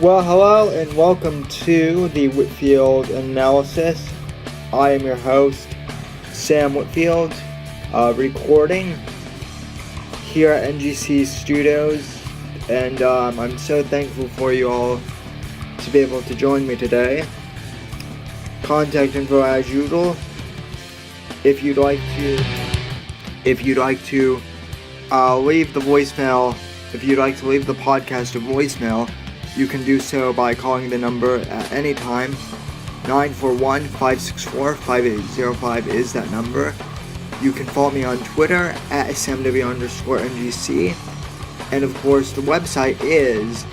Well, hello and welcome to the Whitfield Analysis. I am your host, Sam Whitfield, recording here at NGC Studios, and I'm so thankful for you all to be able to join me today. Contact info as usual. If you'd like to leave the voicemail, if you'd like to leave the podcast a voicemail, you can do so by calling the number at any time. 941-564-5805 is that number. You can follow me on Twitter at smw_ngc. And of course, the website is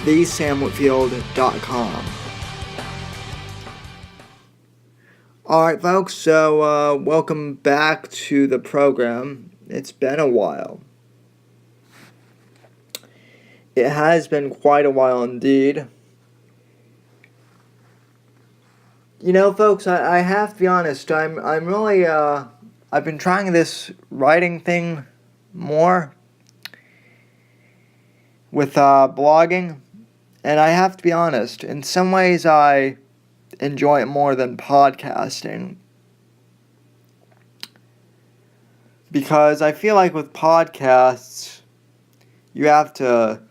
thesamwhitfield.com. Alright folks, so welcome back to the program. It's been a while. It has been quite a while indeed. You know, folks, I have to be honest. I'm really I've been trying this writing thing more with blogging, and I have to be honest. In some ways, I enjoy it more than podcasting, because I feel like with podcasts, you have to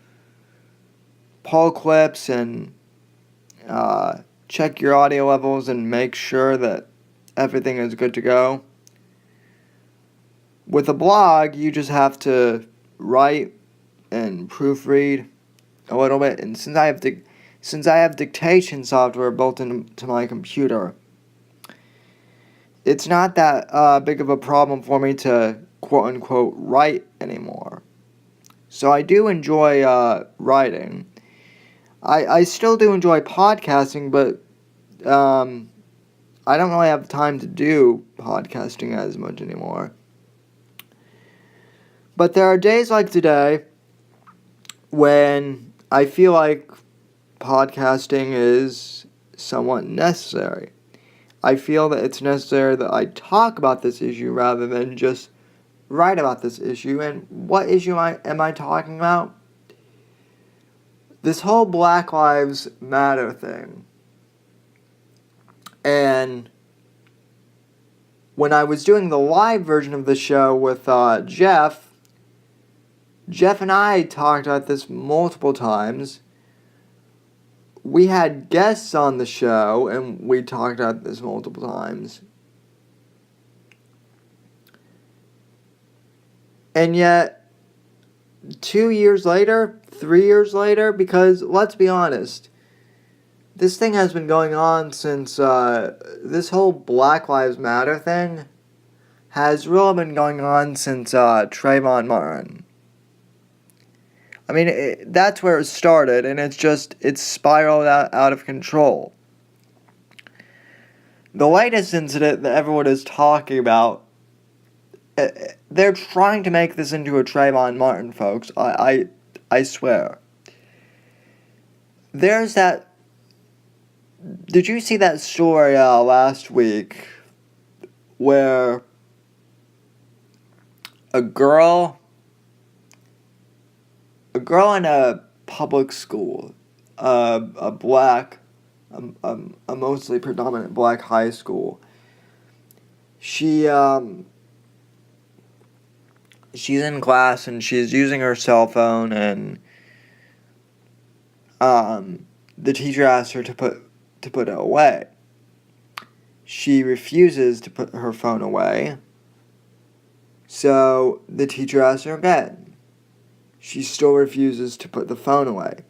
pull clips and check your audio levels and make sure that everything is good to go. With a blog, you just have to write and proofread a little bit, and since I have dictation software built into my computer, it's not that big of a problem for me to quote unquote write anymore. So I do enjoy writing. I still do enjoy podcasting, but I don't really have time to do podcasting as much anymore. But there are days like today when I feel like podcasting is somewhat necessary. I feel that it's necessary that I talk about this issue rather than just write about this issue. And what issue am I talking about? This whole Black Lives Matter thing. And when I was doing the live version of the show with Jeff and I talked about this multiple times. We had guests on the show, and we talked about this multiple times. And yet, 2 years later, 3 years later, because let's be honest, this thing has been going on since, this whole Black Lives Matter thing has really been going on since Trayvon Martin. I mean, that's where it started, and it's spiraled out of control. The latest incident that everyone is talking about, they're trying to make this into a Trayvon Martin, folks. I swear. There's that. Did you see that story last week where a girl in a public school, a mostly predominant black high school, she's in class and she's using her cell phone, and the teacher asks her to put it away. She refuses to put her phone away, so the teacher asks her again. She still refuses to put the phone away.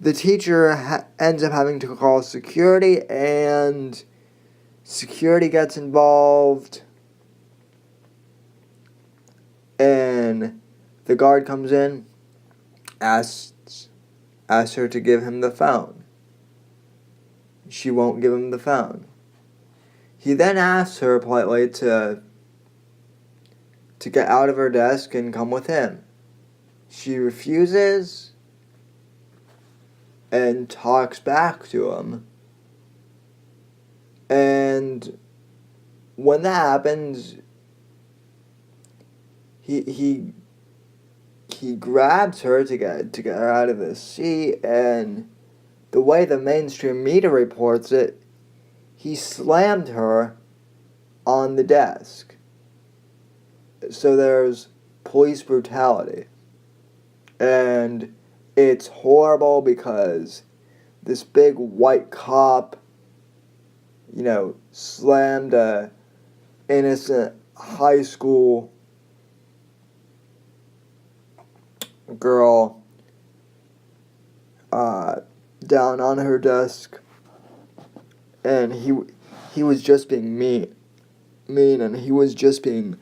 The teacher ends up having to call security, and security gets involved, and the guard comes in, asks her to give him the phone. She won't give him the phone. He then asks her politely to get out of her desk and come with him. She refuses and talks back to him. And when that happens, he he grabs her to get her out of the seat, and the way the mainstream media reports it, he slammed her on the desk. So there's police brutality. And it's horrible because this big white cop, slammed a innocent high school girl down on her desk, and he was just being mean, and he was just being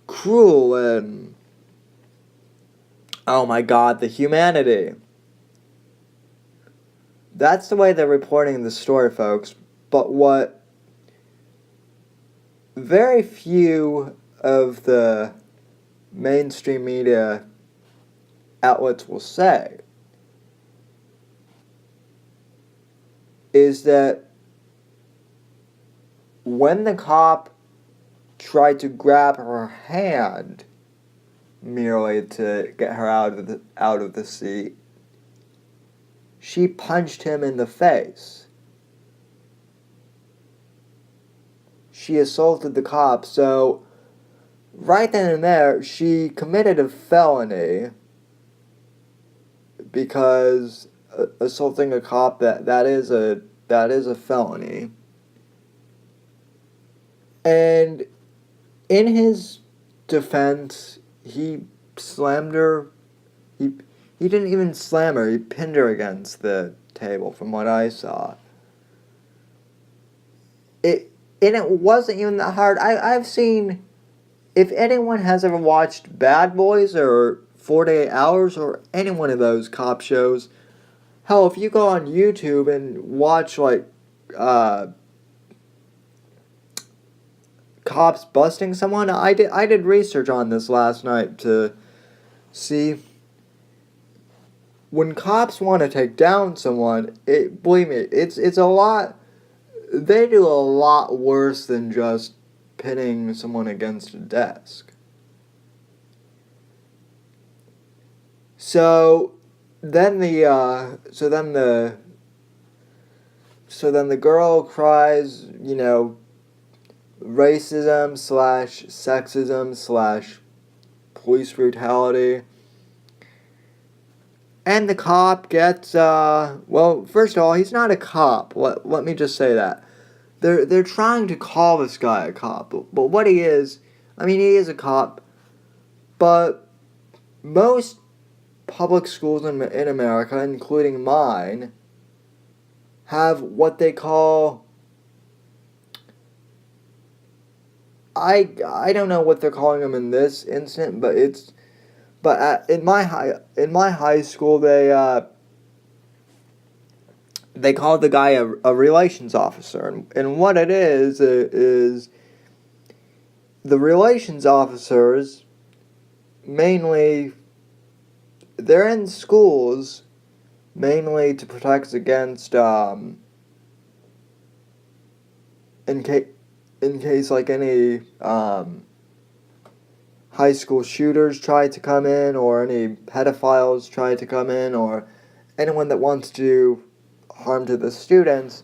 cruel, and oh my God, the humanity. That's the way they're reporting the story, folks. But what very few of the mainstream media outlets will say is that when the cop tried to grab her hand merely to get her out of the seat, she punched him in the face. She assaulted the cop, so right then and there, she committed a felony because assaulting a cop, that is a felony. And in his defense, he slammed her. He didn't even slam her. He pinned her against the table, from what I saw. And it wasn't even that hard. I've seen, if anyone has ever watched Bad Boys or 48 Hours or any one of those cop shows, hell, if you go on YouTube and watch, cops busting someone, I did research on this last night to see. When cops want to take down someone, believe me, it's a lot. They do a lot worse than just pinning someone against a desk. So then the girl cries, racism / sexism / police brutality. And the cop gets, well, first of all, he's not a cop. Let me just say that. They're trying to call this guy a cop. But what he is, he is a cop. But most public schools in America, including mine, have what they call, I don't know what they're calling them in this instant, but in my high school, they called the guy a relations officer, and what it is the relations officers mainly, they're in schools mainly to protect against in case any high school shooters try to come in, or any pedophiles try to come in, or anyone that wants to do harm to the students.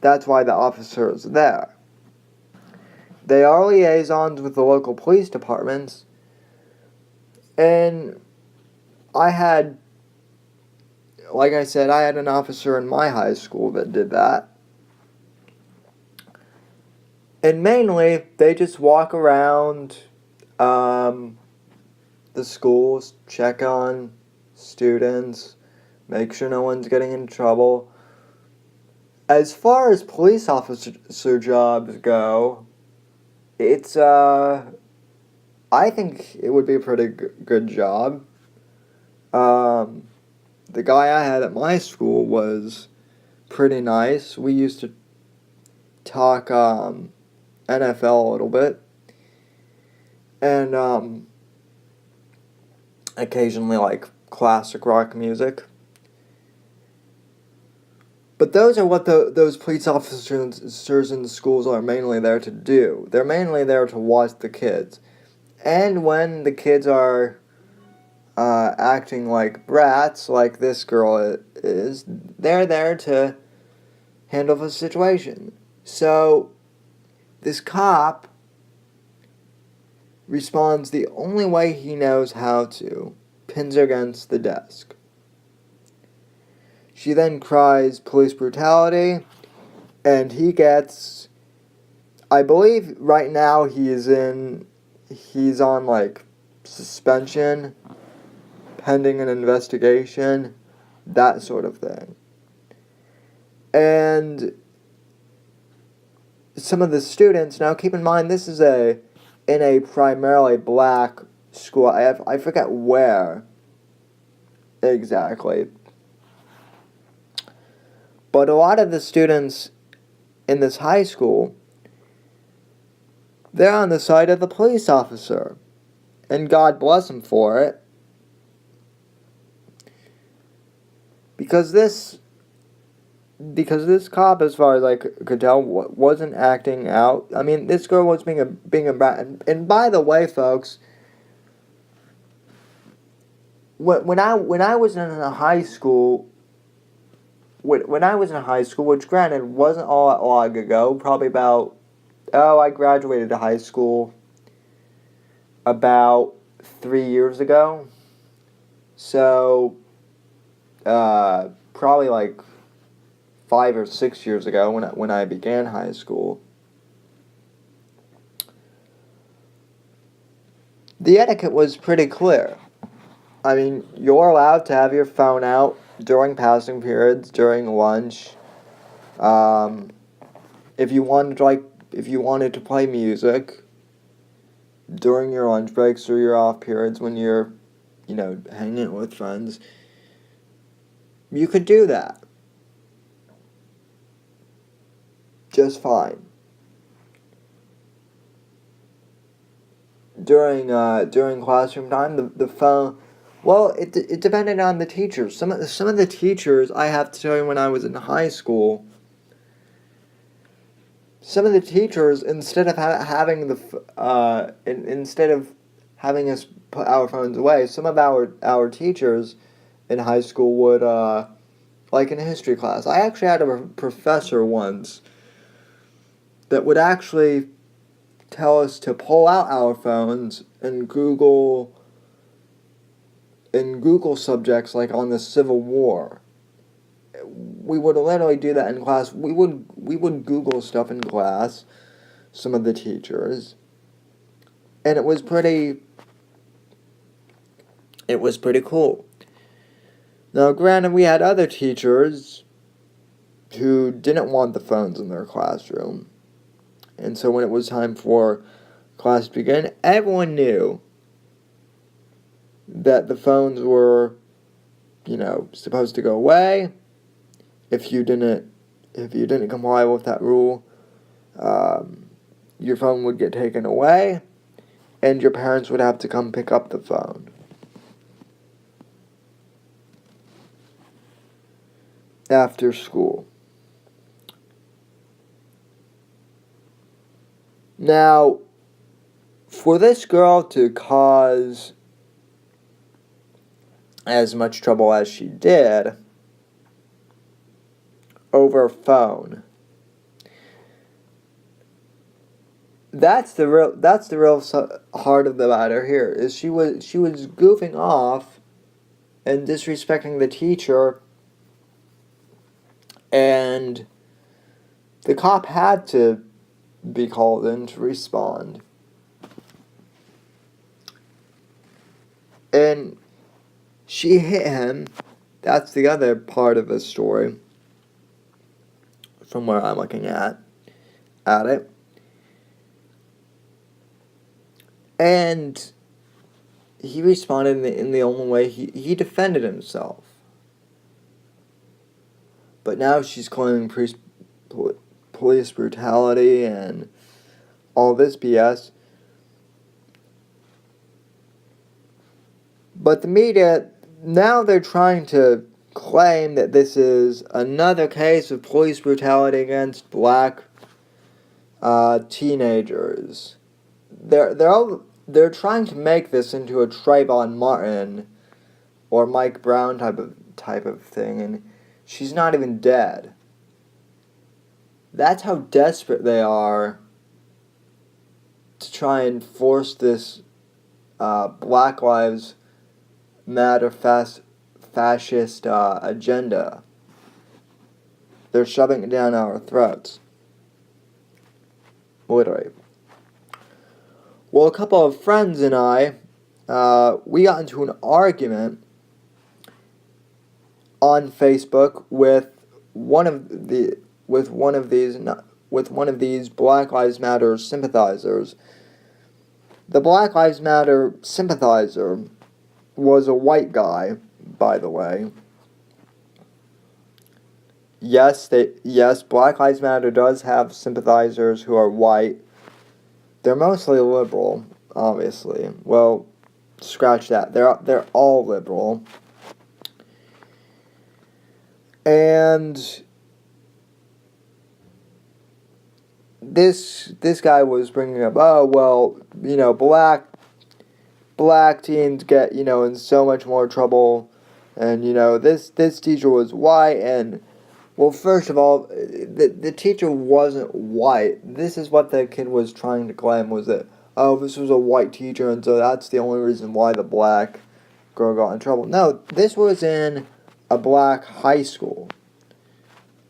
That's why the officer is there. They are liaisons with the local police departments, and like I said, I had an officer in my high school that did that. And mainly, they just walk around the schools, check on students, make sure no one's getting in trouble. As far as police officer jobs go, it's, I think it would be a pretty good job. The guy I had at my school was pretty nice. We used to talk NFL a little bit, and occasionally classic rock music. But those are what those police officers in the schools are mainly there to do. They're mainly there to watch the kids. And when the kids are acting like brats, like this girl is. They're there to handle the situation. So, this cop responds the only way he knows how to, pins her against the desk. She then cries police brutality, and he gets, I believe right now he's on like suspension, pending an investigation, that sort of thing. And some of the students, now keep in mind this is in a primarily black school. I forget where exactly. But a lot of the students in this high school, they're on the side of the police officer. And God bless them for it. Because this cop, as far as I could tell, wasn't acting out. I mean, this girl was being a brat. And by the way, folks, when I was in high school, when I was in high school, which granted wasn't all that long ago, probably about, I graduated high school about 3 years ago. So, probably like 5 or 6 years ago when I began high school. The etiquette was pretty clear. I mean, you're allowed to have your phone out during passing periods, during lunch. If you wanted to play music during your lunch breaks or your off periods when you're, hanging out with friends, you could do that. Just fine. During classroom time, the phone. Well, it depended on the teachers. Some of the teachers, I have to tell you, when I was in high school, some of the teachers, instead of having us put our phones away, some of our teachers in high school would, like in history class. I actually had a professor once that would actually tell us to pull out our phones and Google subjects like on the Civil War. We would literally do that in class. We would Google stuff in class, some of the teachers. And it was pretty cool. Now, granted, we had other teachers who didn't want the phones in their classroom. And so when it was time for class to begin, everyone knew that the phones were, supposed to go away. If you didn't comply with that rule, your phone would get taken away, and your parents would have to come pick up the phone. After school. Now, for this girl to cause as much trouble as she did over a phone, that's the real heart of the matter here. Is she was goofing off and disrespecting the teacher, and the cop had to be called in to respond. And she hit him. That's the other part of the story, from where I'm looking at it. And he responded in the only way he defended himself. But now she's claiming police brutality and all this BS. But the media, now they're trying to claim that this is another case of police brutality against black teenagers. They're trying to make this into a Trayvon Martin or Mike Brown type of thing, and she's not even dead. That's how desperate they are to try and force this Black Lives Matter fascist agenda. They're shoving it down our throats. Literally. Well, a couple of friends and I, we got into an argument on Facebook with one of these Black Lives Matter sympathizers. The Black Lives Matter sympathizer was a white guy, by the way. Yes, Black Lives Matter does have sympathizers who are white. They're mostly liberal, obviously. Well, scratch that. They're all liberal. And this guy was bringing up, oh, well, black teens get, in so much more trouble, and, this teacher was white, and, well, first of all, the teacher wasn't white. This is what the kid was trying to claim, was that, oh, this was a white teacher, and so that's the only reason why the black girl got in trouble. No, this was in a black high school,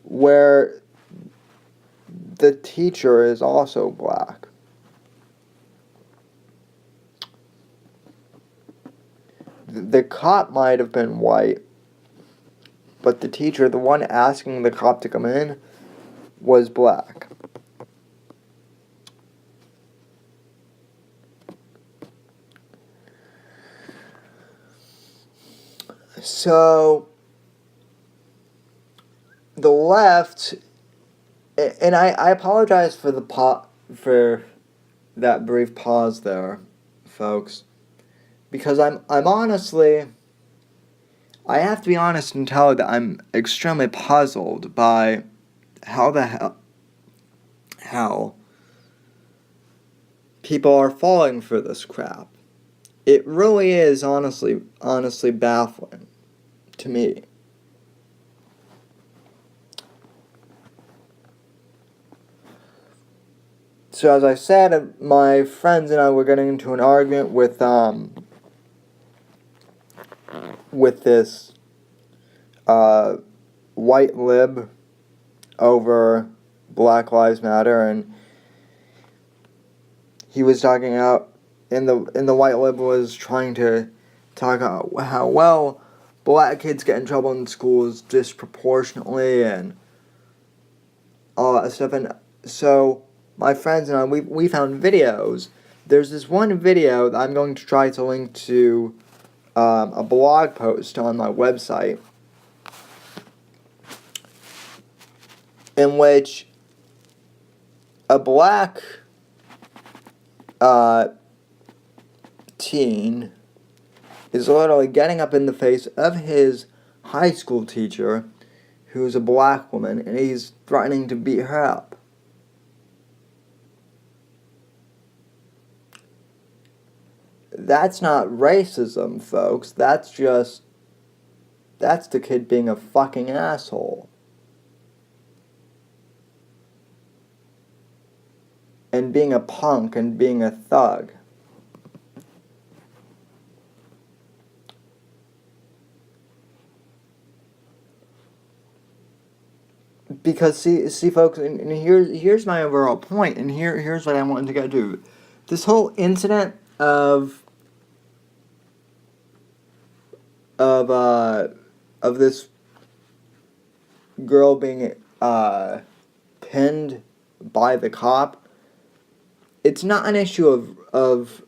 where the teacher is also black. The cop might have been white, but the teacher, the one asking the cop to come in, was black. So, the left, and I apologize for for that brief pause there, folks, because I'm honestly, I have to be honest and tell you that I'm extremely puzzled by how people are falling for this crap. It really is honestly baffling to me. So as I said, my friends and I were getting into an argument with this white lib over Black Lives Matter, and he was talking out, and the white lib was trying to talk about how, well, black kids get in trouble in schools disproportionately and all that stuff. And so my friends and I, we found videos. There's this one video that I'm going to try to link to a blog post on my website, in which a black teen is literally getting up in the face of his high school teacher, who's a black woman, and he's threatening to beat her up. That's not racism, folks. That's the kid being a fucking asshole. And being a punk and being a thug. Because see folks, and here's my overall point, and here's what I wanted to get to. This whole incident of this girl being pinned by the cop, it's not an issue of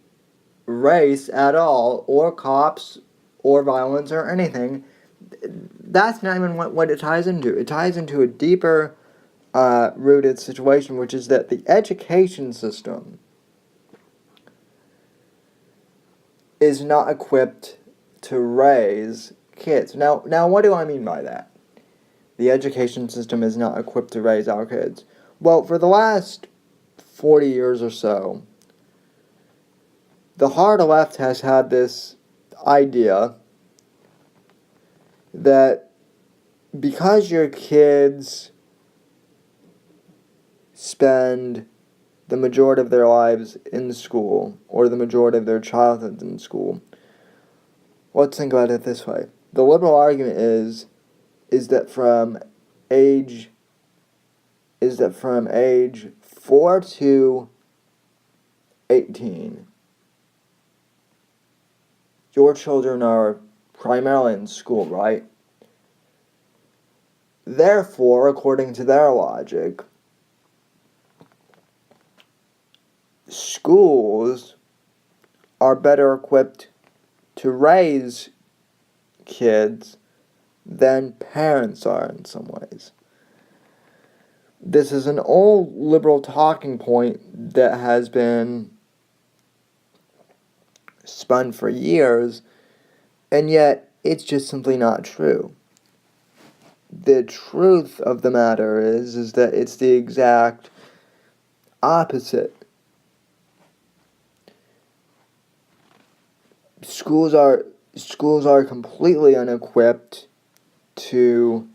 race at all, or cops, or violence, or anything. That's not even what it ties into. It ties into a deeper rooted situation, which is that the education system is not equipped to raise kids. Now what do I mean by that? The education system is not equipped to raise our kids. Well, for the last 40 years or so, the hard left has had this idea that because your kids spend the majority of their lives in school, or the majority of their childhoods in school, let's think about it this way. The liberal argument is that from age 4 to 18, your children are primarily in school, right? Therefore, according to their logic, schools are better equipped to raise kids than parents are in some ways. This is an old liberal talking point that has been spun for years, and yet it's just simply not true. The truth of the matter is that it's the exact opposite. Schools are completely unequipped to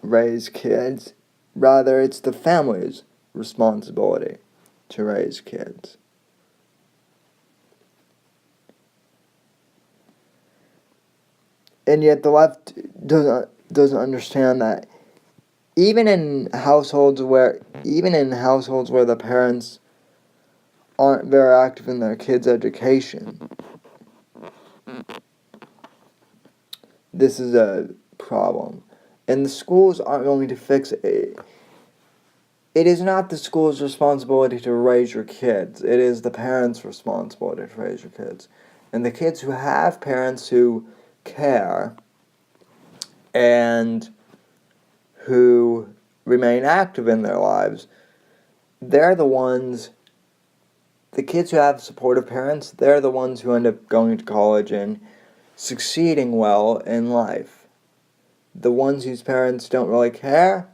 raise kids. Rather, it's the family's responsibility to raise kids. And yet the left doesn't understand that even in households where the parents aren't very active in their kids' education, this is a problem. And the schools aren't going to fix it. It is not the school's responsibility to raise your kids. It is the parents' responsibility to raise your kids. And the kids who have parents who care and who remain active in their lives, they're the kids who have supportive parents, they're the ones who end up going to college and succeeding well in life. The ones whose parents don't really care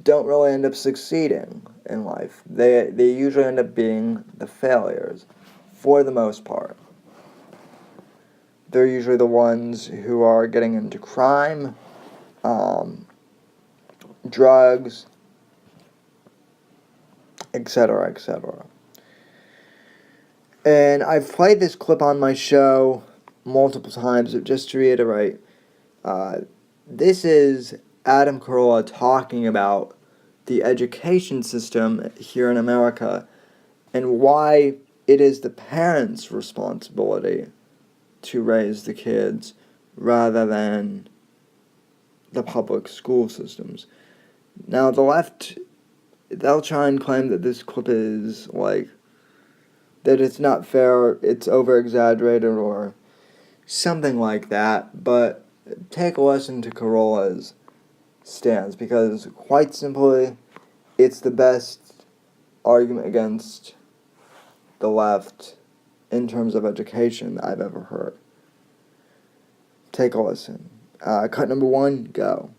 don't really end up succeeding in life. They usually end up being the failures, for the most part. They're usually the ones who are getting into crime, drugs, etc., etc. And I've played this clip on my show multiple times, but just to reiterate, this is Adam Carolla talking about the education system here in America and why it is the parents' responsibility to raise the kids rather than the public school systems. Now, the left, they'll try and claim that this clip is that it's not fair, it's over-exaggerated or something like that, but take a listen to Carolla's stance, because quite simply, it's the best argument against the left in terms of education I've ever heard. Take a listen. Cut number 1, go.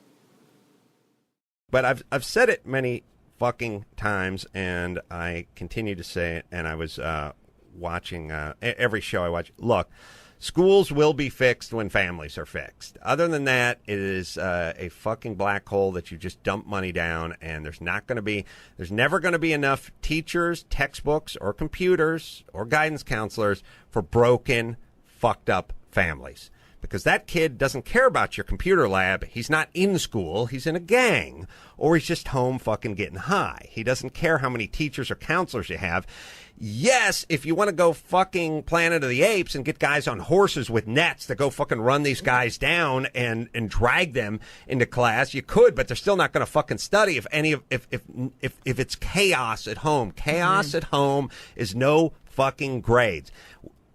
But I've said it many fucking times, and I continue to say it, and I was watching every show I watch. Look, schools will be fixed when families are fixed. Other than that, it is a fucking black hole that you just dump money down, and there's never going to be enough teachers, textbooks, or computers, or guidance counselors for broken, fucked up families. Because that kid doesn't care about your computer lab. He's not in school. He's in a gang. Or he's just home fucking getting high. He doesn't care how many teachers or counselors you have. Yes, if you want to go fucking Planet of the Apes and get guys on horses with nets that go fucking run these guys down and drag them into class, you could, but they're still not going to fucking study if it's chaos at home. Chaos at home is no fucking grades.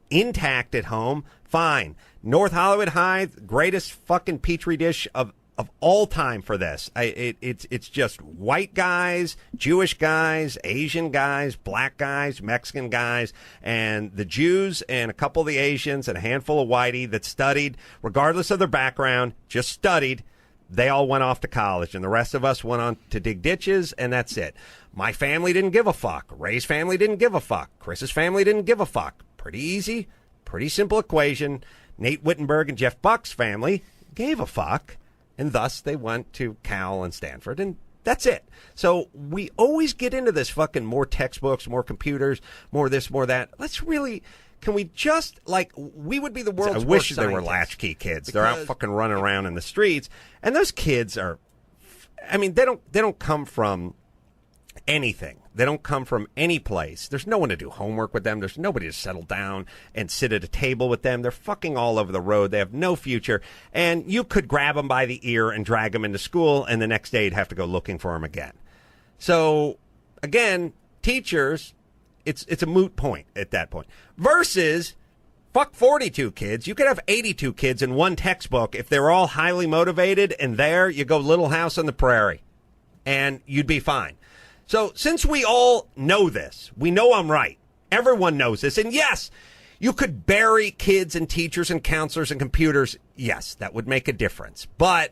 Intact at home, fine. North Hollywood High, greatest fucking petri dish of all time for this. It's just white guys, Jewish guys, Asian guys, black guys, Mexican guys, and the Jews and a couple of the Asians and a handful of whitey that studied, regardless of their background, just studied. They all went off to college, and the rest of us went on to dig ditches, and that's it. My family didn't give a fuck. Ray's family didn't give a fuck. Chris's family didn't give a fuck. Pretty easy, pretty simple equation. Nate Wittenberg and Jeff Buck's family gave a fuck, and thus they went to Cal and Stanford, and that's it. So we always get into this fucking more textbooks, more computers, more this, more that. Let's really... Can we just, like, we would be the world's worst scientists. I wish they were latchkey kids. They're out fucking running around in the streets. And those kids are, I mean, they don't come from anything. They don't come from any place. There's no one to do homework with them. There's nobody to settle down and sit at a table with them. They're fucking all over the road. They have no future. And you could grab them by the ear and drag them into school, and the next day you'd have to go looking for them again. So, again, teachers... It's a moot point at that point. Versus, fuck 42 kids. You could have 82 kids in one textbook. If they're all highly motivated and there, you go Little House on the Prairie. And you'd be fine. So since we all know this, we know I'm right. Everyone knows this. And yes, you could bury kids and teachers and counselors and computers. Yes, that would make a difference. But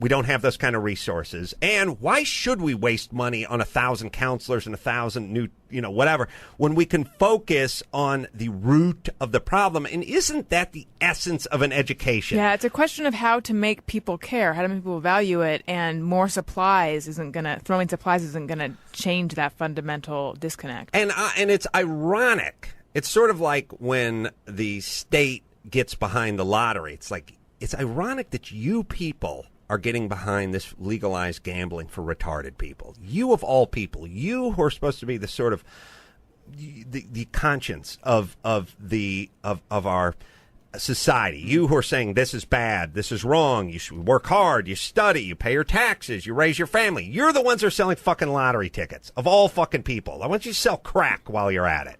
we don't have those kind of resources. And why should we waste money on 1,000 counselors and 1,000 new, whatever, when we can focus on the root of the problem? And isn't that the essence of an education? Yeah, it's a question of how to make people care, how to make people value it, and more supplies throwing supplies isn't gonna change that fundamental disconnect. And it's ironic. It's sort of like when the state gets behind the lottery. It's ironic that you people are getting behind this legalized gambling for retarded people. You of all people, you who are supposed to be the sort of the conscience of our society. You who are saying this is bad, this is wrong, you should work hard, you study, you pay your taxes, you raise your family. You're the ones who are selling fucking lottery tickets of all fucking people. I want you to sell crack while you're at it.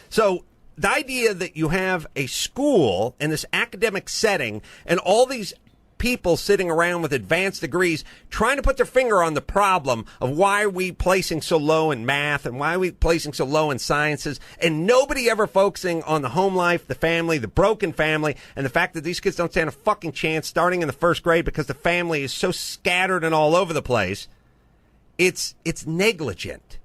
So the idea that you have a school in this academic setting and all these people sitting around with advanced degrees trying to put their finger on the problem of why are we placing so low in math and why are we placing so low in sciences, and nobody ever focusing on the home life, the family, the broken family, and the fact that these kids don't stand a fucking chance starting in the first grade because the family is so scattered and all over the place. It's negligent.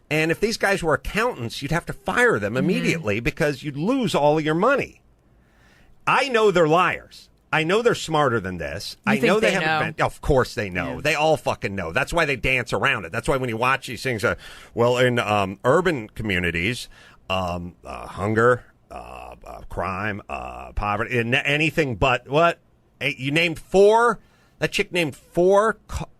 And if these guys were accountants, you'd have to fire them immediately because you'd lose all of your money. I know they're liars. I know they're smarter than this. I know they haven't been. Of course they know. Yeah. They all fucking know. That's why they dance around it. That's why when you watch these things, in urban communities, hunger, crime, poverty, anything but what? You named four. That chick named four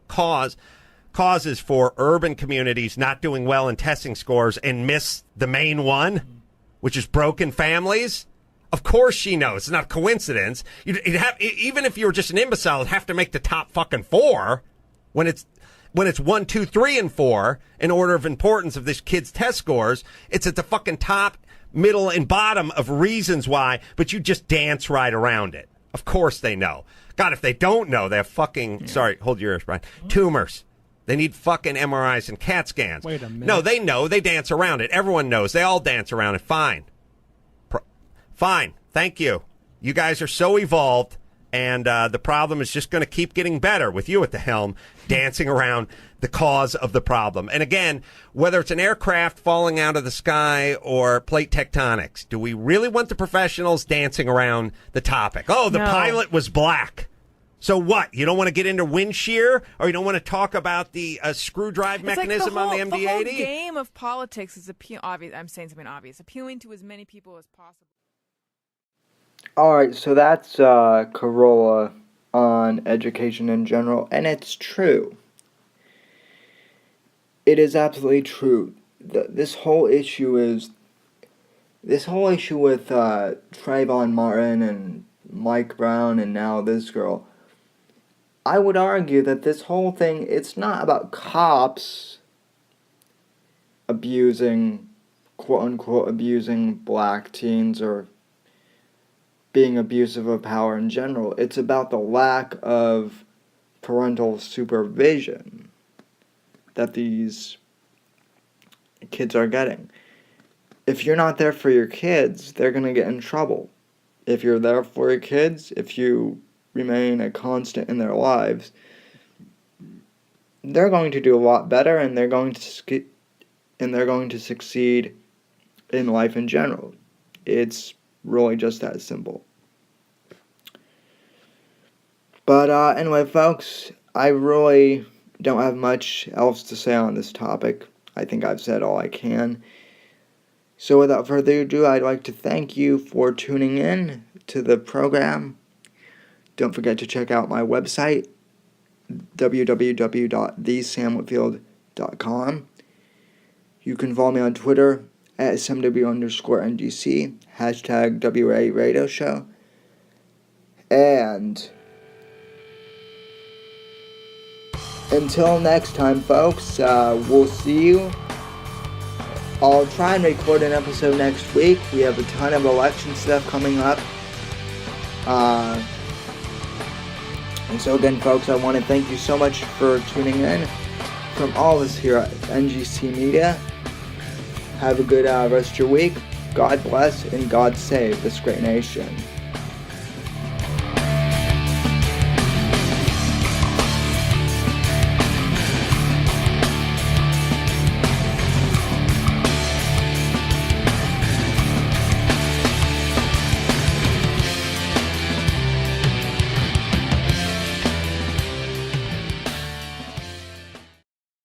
causes for urban communities not doing well in testing scores and missed the main one, which is broken families. Of course she knows. It's not a coincidence. You'd have, even if you were just an imbecile, you'd have to make the top fucking four when it's 1, 2, 3, and 4 in order of importance of this kid's test scores. It's at the fucking top, middle, and bottom of reasons why, but you just dance right around it. Of course they know. God, if they don't know, they have fucking, sorry, hold your ears, Brian, tumors. They need fucking MRIs and CAT scans. Wait a minute. No, they know. They dance around it. Everyone knows. They all dance around it. Fine. Fine. Thank you. You guys are so evolved, and the problem is just going to keep getting better with you at the helm, dancing around the cause of the problem. And again, whether it's an aircraft falling out of the sky or plate tectonics, do we really want the professionals dancing around the topic? Oh, the pilot was black. So what? You don't want to get into wind shear, or you don't want to talk about the screw drive mechanism on the MD-80? The whole game of politics is obvious. I'm saying something obvious. Appealing to as many people as possible. All right, so that's Corolla on education in general, and it's true. It is absolutely true. This whole issue with Trayvon Martin and Mike Brown and now this girl. I would argue that this whole thing, it's not about cops abusing, quote-unquote, abusing black teens or being abusive of power in general. It's about the lack of parental supervision that these kids are getting. If you're not there for your kids, they're going to get in trouble. If you're there for your kids, if you remain a constant in their lives, they're going to do a lot better, and they're going to succeed in life in general. It's really just that simple. But anyway, folks, I really don't have much else to say on this topic. I think I've said all I can. So without further ado, I'd like to thank you for tuning in to the program. Don't forget to check out my website, www.thesamwhitfield.com. You can follow me on Twitter at smw_NGC, hashtag WA Radio Show. And until next time, folks, we'll see you. I'll try and record an episode next week. We have a ton of election stuff coming up. And so again, folks, I want to thank you so much for tuning in. From all of us here at NGC Media, have a good rest of your week. God bless and God save this great nation.